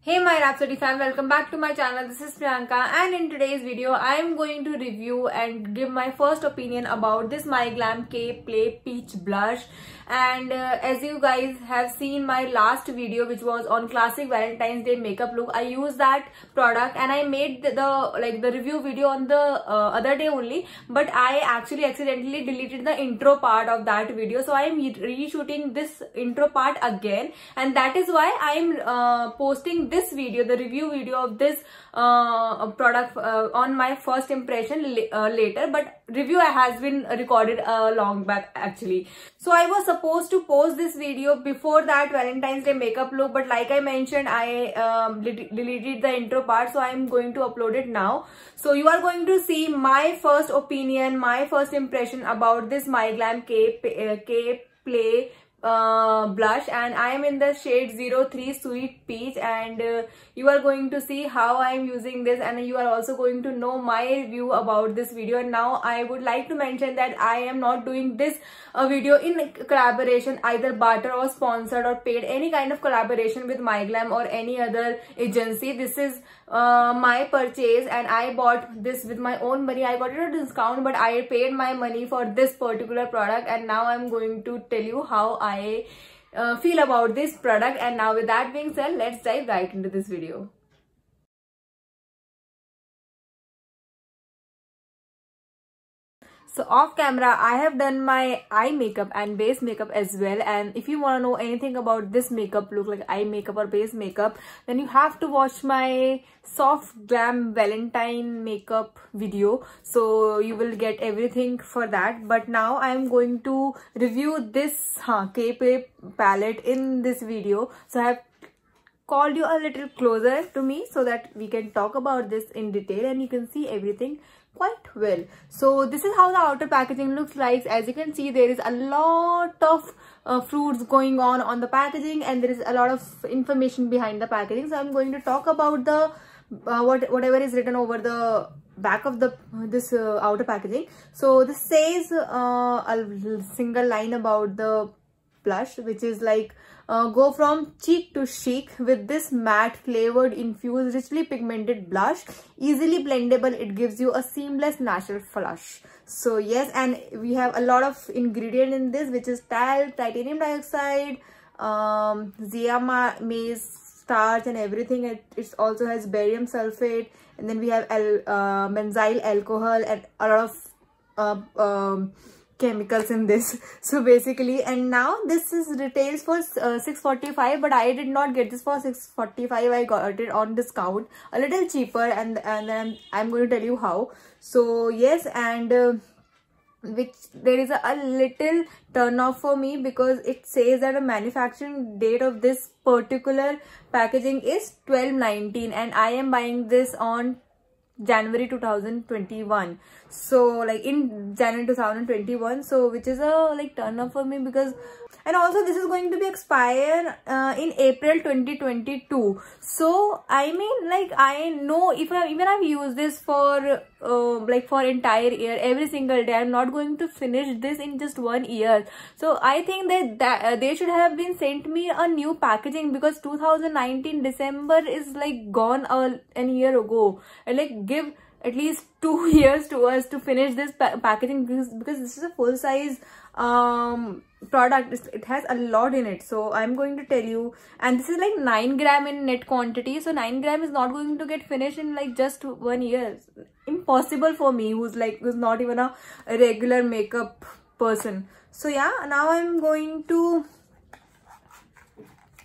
Hey my Rhapsody fan, welcome back to my channel. This is Priyanka and in today's video I am going to review and give my first opinion about this MyGlam K Play Peach Blush. And as you guys have seen my last video, which was on classic Valentine's Day makeup look, I used that product and I made the review video on the other day only, but I actually accidentally deleted the intro part of that video, so I am reshooting this intro part again, and that is why I am posting this video, the review video of this product on my first impression later. But review has been recorded long back actually. So I was supposed to post this video before that Valentine's Day makeup look, but like I mentioned, I deleted the intro part, so I am going to upload it now. So you are going to see my first opinion, my first impression about this MyGlam K Play blush, and I am in the shade 03 Sweet Peach, and you are going to see how I am using this, and you are also going to know my review about this video. And now I would like to mention that I am not doing this video in collaboration, either barter or sponsored or paid any kind of collaboration with MyGlam or any other agency. This is my purchase and I bought this with my own money. I got it at a discount, but I paid my money for this particular product, and now I'm going to tell you how I feel about this product. And now with that being said, let's dive right into this video. So off camera, I have done my eye makeup and base makeup as well. And if you want to know anything about this makeup look, like eye makeup or base makeup, then you have to watch my soft glam Valentine makeup video. So you will get everything for that. But now I am going to review this K Play palette in this video. So I have called you a little closer to me so that we can talk about this in detail and you can see everything quite well. So this is how the outer packaging looks like. As you can see, there is a lot of fruits going on the packaging, and there is a lot of information behind the packaging. So I'm going to talk about the whatever is written over the back of this outer packaging. So this says a single line about the blush, which is like go from cheek to chic with this matte flavored infused richly pigmented blush, easily blendable. It gives you a seamless natural flush. So yes, and we have a lot of ingredient in this, which is talc, titanium dioxide, zeamase starch and everything. It also has barium sulfate, and then we have benzyl alcohol and a lot of chemicals in this. So basically, and now this is retails for 645, but I did not get this for 645. I got it on discount, a little cheaper, and then I'm going to tell you how. So yes, and which there is a little turn off for me, because it says that the manufacturing date of this particular packaging is 12/19, and I am buying this on January 2021. So like in January 2021, so which is a like turn off for me, because, and also this is going to be expire in April 2022. So I mean, like, I know if even I've used this for like for entire year, every single day, I'm not going to finish this in just 1 year. So I think that they should have been sent me a new packaging, because 2019 December is like gone a year ago, and like give at least 2 years to us to finish this packaging, because this is a full size product. It has a lot in it. So I'm going to tell you, and this is like 9 gram in net quantity, so 9 gram is not going to get finished in like just 1 year. Impossible for me, who's not even a regular makeup person. So yeah, now I'm going to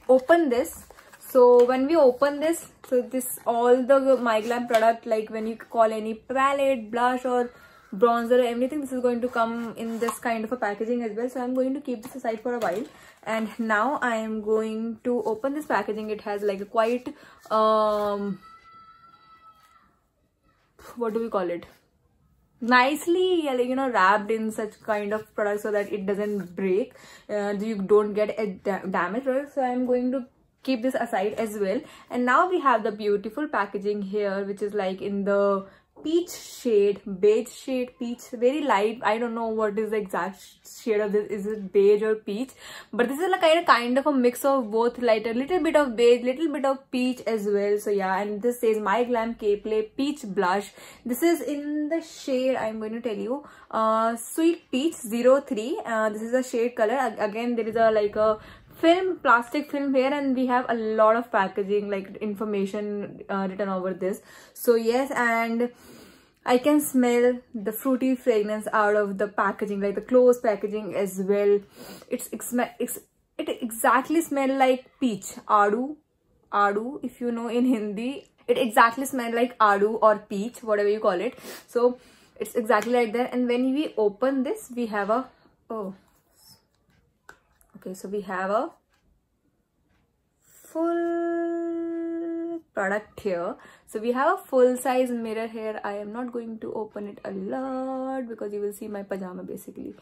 open this. So when we open this, so this all the MyGlam product, like when you call any palette, blush or bronzer or anything, this is going to come in this kind of a packaging as well. So I'm going to keep this aside for a while, and now I am going to open this packaging. It has like a quite what do we call it, nicely, you know, wrapped in such kind of product so that it doesn't break, you don't get a damage, right? So I'm going to keep this aside as well. And now we have the beautiful packaging here, which is like in the peach shade, beige shade, peach, very light. I don't know what is the exact shade of this. Is it beige or peach? But this is like kind of a mix of both, like a little bit of beige, little bit of peach as well. So yeah, and this says My Glam K-Play Peach Blush. This is in the shade, I'm going to tell you, Sweet Peach 03. This is a shade color. Again, there is a like a film, plastic film here, and we have a lot of packaging, like information written over this. So yes, and I can smell the fruity fragrance out of the packaging, like the closed packaging as well. It exactly smell like peach, adu, if you know in Hindi. It exactly smell like adu or peach, whatever you call it. So it's exactly like that. And when we open this, we have a, oh, okay, so we have a full product here. So we have a full size mirror here. I am not going to open it a lot because you will see my pajama basically.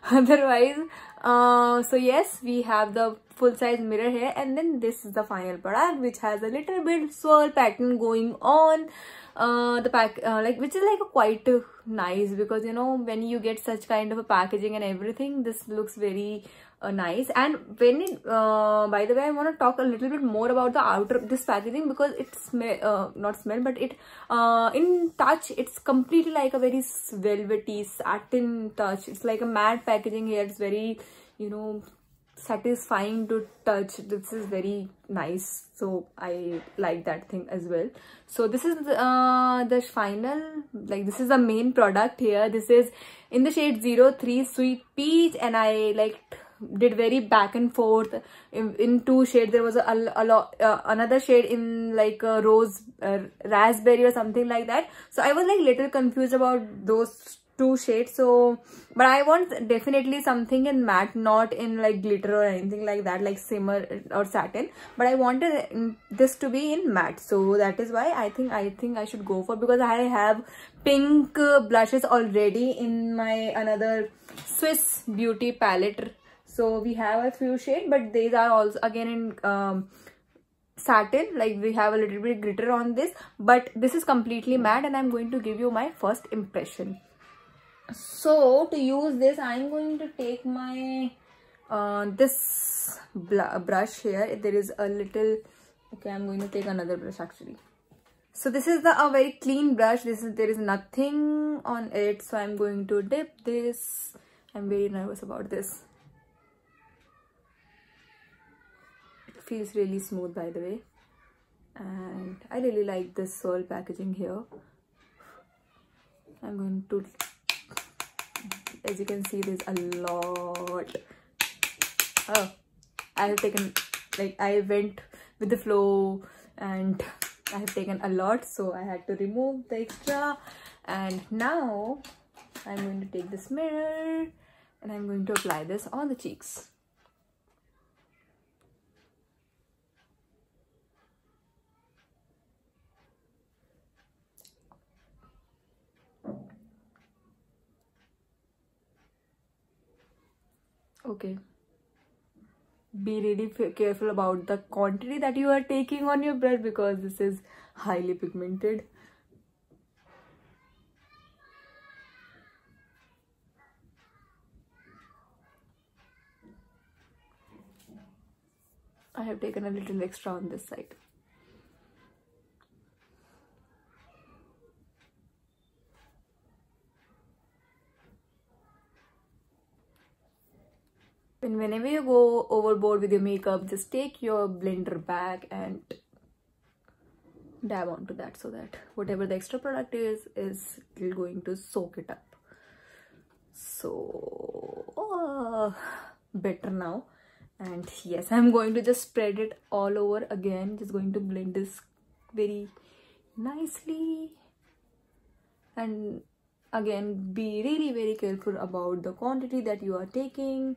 Otherwise, so yes, we have the full size mirror here, and then this is the final product, which has a little bit swirl pattern going on. The pack like, which is like a quite nice, because you know, when you get such kind of a packaging and everything, this looks very nice. And when it by the way, I want to talk a little bit more about the outer this packaging, because it not smell, but it in touch, it's completely like a very velvety satin touch. It's like a matte packaging here. It's very, you know, satisfying to touch. This is very nice, so I like that thing as well. So this is the final, like this is the main product here. This is in the shade 03 Sweet Peach, and I like did very back and forth in two shades. There was another shade in like a rose raspberry or something like that. So I was like little confused about those two shades. So but I want definitely something in matte, not in like glitter or anything like that, like shimmer or satin, but I wanted this to be in matte. So that is why I think I should go for, because I have pink blushes already in my another Swiss Beauty palette. So we have a few shades, but these are also again in satin, like we have a little bit glitter on this, but this is completely matte, and I'm going to give you my first impression. So to use this, I'm going to take my this brush here. There is a little, okay, I'm going to take another brush actually. So this is a very clean brush. There is nothing on it, so I'm going to dip this. I'm very nervous about this. It feels really smooth, by the way, and I really like this swirl packaging here. I'm going to, as you can see, there's a lot. Oh, I have taken, like I went with the flow and I have taken a lot, so I had to remove the extra. And now I'm going to take this mirror and I'm going to apply this on the cheeks. Okay, be really careful about the quantity that you are taking on your brush, because this is highly pigmented. I have taken a little extra on this side. And whenever you go overboard with your makeup, just take your blender bag and dab onto that, so that whatever the extra product is still going to soak it up. So better now. And yes, I'm going to just spread it all over again. Just going to blend this very nicely. And again, be really very careful about the quantity that you are taking,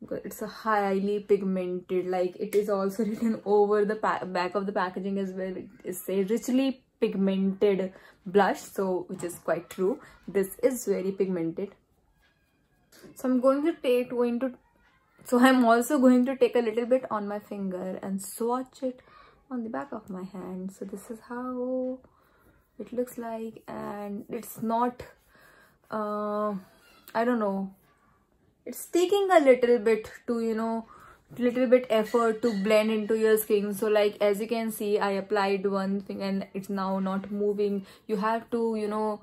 because it's a highly pigmented, like it is also written over the back of the packaging as well. It's a richly pigmented blush, so which is quite true. This is very pigmented. So I'm also going to take a little bit on my finger and swatch it on the back of my hand. So this is how it looks like, and it's not I don't know, it's taking a little bit to, you know, little bit effort to blend into your skin. So like as you can see, I applied one thing and it's now not moving. You have to, you know,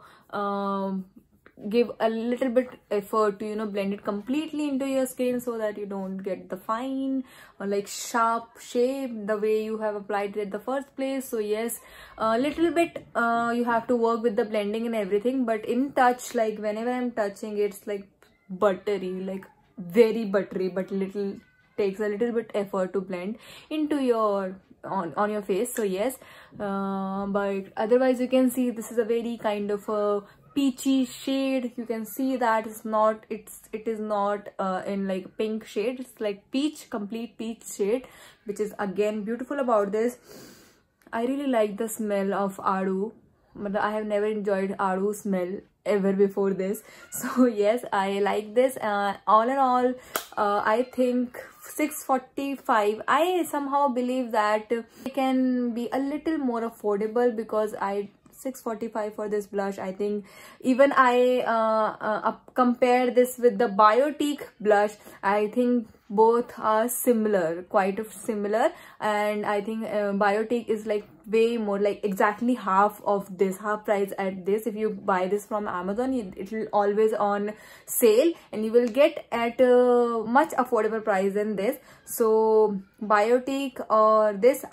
give a little bit effort to, you know, blend it completely into your skin so that you don't get the fine or like sharp shape the way you have applied it at the first place. So yes, a little bit you have to work with the blending and everything, but in touch, like whenever I'm touching, it's like buttery, like very buttery, but little takes a little bit effort to blend into your on your face. So yes, but otherwise you can see this is a very kind of a peachy shade. You can see that it is not in like pink shade, it's like peach, complete peach shade, which is again beautiful about this. I really like the smell of Adu, but I have never enjoyed Adu smell ever before this. So yes, I like this. All in all, I think 645. I somehow believe that it can be a little more affordable, because 645 for this blush. I think even I compare this with the Biotique blush. I think both are similar, quite similar, and I think Biotique is like way more, like exactly half of this, half price at this. If you buy this from Amazon, it will always on sale and you will get at a much affordable price than this. So Biotique or this,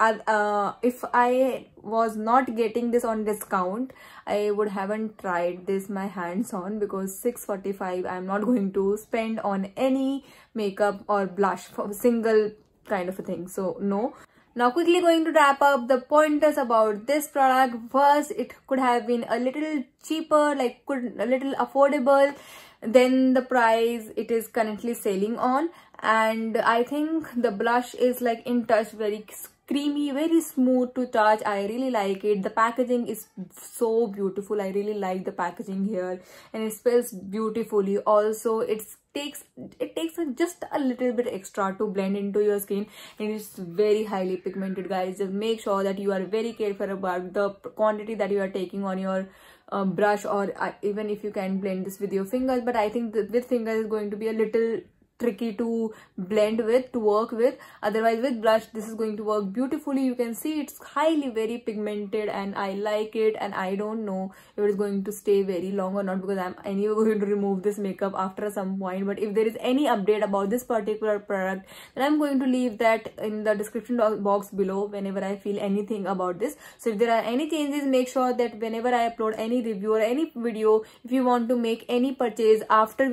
if I was not getting this on discount, I would haven't tried this my hands on, because 645 I'm not going to spend on any makeup or blush for single kind of a thing. So no. Now quickly going to wrap up the pointers about this product. First, it could have been a little cheaper, like a little affordable than the price it is currently selling on. And I think the blush is like in touch, very creamy, very smooth to touch. I really like it. The packaging is so beautiful. I really like the packaging here, and it smells beautifully. Also, it takes just a little bit extra to blend into your skin, and it's very highly pigmented, guys. Just make sure that you are very careful about the quantity that you are taking on your brush, or even if you can blend this with your fingers. But I think that with fingers is going to be a little tricky to blend with, to work with. Otherwise with blush this is going to work beautifully. You can see it's highly very pigmented and I like it, and I don't know if it is going to stay very long or not, because I'm anyway going to remove this makeup after some point. But if there is any update about this particular product, then I'm going to leave that in the description box below whenever I feel anything about this. So if there are any changes, make sure that whenever I upload any review or any video, if you want to make any purchase after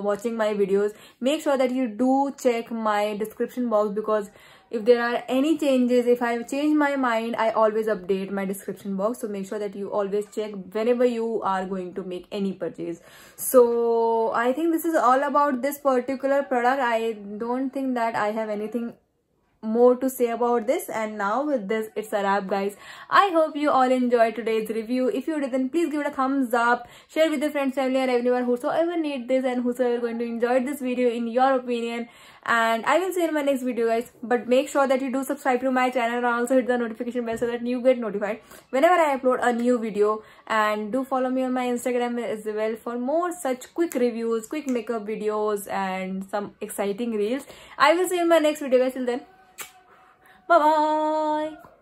watching my videos, make sure that you do check my description box, because if there are any changes, if I change my mind, I always update my description box. So make sure that you always check whenever you are going to make any purchase. So I think this is all about this particular product. I don't think that I have anything more to say about this. And now with this, it's a wrap, guys. I hope you all enjoyed today's review. If you did, then please give it a thumbs up, share with your friends, family, and everyone whosoever need this and whosoever going to enjoy this video in your opinion. And I will see you in my next video, guys. But make sure that you do subscribe to my channel and also hit the notification bell so that you get notified whenever I upload a new video. And do follow me on my Instagram as well for more such quick reviews, quick makeup videos, and some exciting reels. I will see you in my next video, guys. Till then, bye bye.